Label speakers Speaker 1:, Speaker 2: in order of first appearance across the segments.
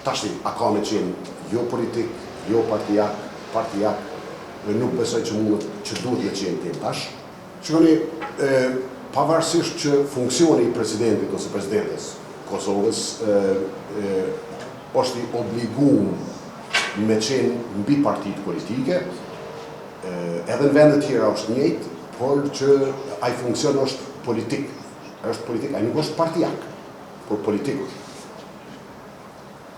Speaker 1: Tashti, a ka me qenë jo politik, jo partijak, dhe nuk besoj që duhet me qenë tim tash. Shikoni, pavarësisht që funksioni i presidentit ose presidentes Kosovës është i obliguar me qenë mbi partitë politike, edhe në vendet tjera është njëjtë, por që ai funksion është politik. Ai nuk është partijak, por politik.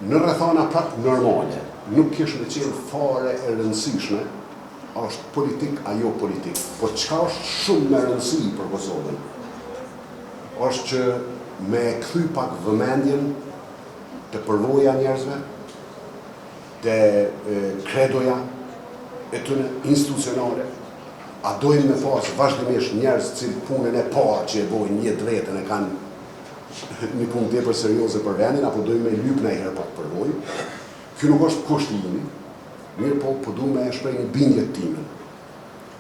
Speaker 1: Në rrethana prap normale, nuk kishte me qenë fare e rëndësishme, është politik ajo politik. Por çka është shumë me rëndësi për Kosovën, është që me kthy pak vëmendjen të përvoja njerëzve, të kredoja e tyre institucionale. A dojmë me pas vazhdimisht njerëz që punën e parë që e bojnë një vetën e kanë një punë tepër serioze për vendin, apo dojmë me lyp ndonjëherë pak përvojë. Ky nuk është kushti im, mirë po duhem me shpreh një bindje time.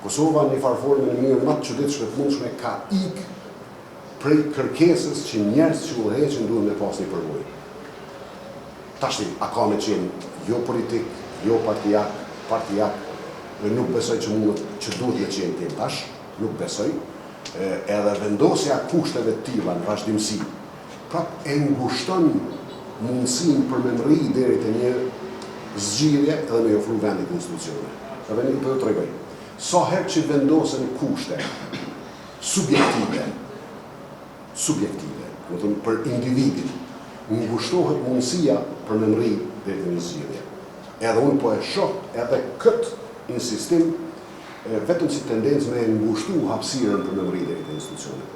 Speaker 1: Kosova në një farforme në mënyrë më të çuditshme të mundshme ka ikë prej kërkesës që njerëz që udhëheqin duhen me pas një përvojë. Tashti, a ka me qenë jo politik, jo partijak, dhe nuk besoj që duhet me qenë tim tash, nuk besoj, edhe vendosja kushteve të tilla në vazhdimsi, prap e ngushton mundësinë për me rri deri te një zgjidhje edhe me ofru vendit institucione. Edhe një po ju tregoj. Sa herë që vendosen kushte subjektive, do të thënë për individin, ngushtohet mundësia për me rri deri te një zgjidhje. Edhe unë po e shoh edhe këtë insistim vetëm si tendencë me ngushtu hapësirën për me rri deri te institucionet.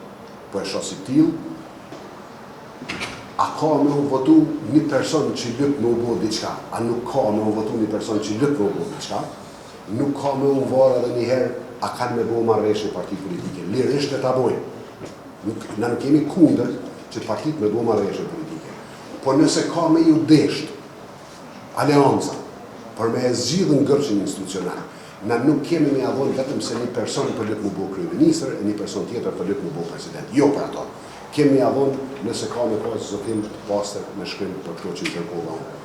Speaker 1: Po e shoh si tillë. A ka me u votu një person që lyp me u bo diçka? A nuk ka me u votu një person që lyp me u bo diçka? Nuk ka me u varë edhe njëherë a kanë me bo marrëveshje parti politike. Lirisht e ta bojnë. Na nuk kemi kundër që partit me bo marrëveshje politike. Po nëse ka me ju desht aleanca për me e zgjidhën ngërçin institucional, na nuk kemi me avon vetëm se një person për lyp me bo kryeministër e një person tjetër për lyp me bo president. Jo për ato. Kemi avon nëse ka me pasë zotim të pastër me shkrim për këto që i kërkova unë.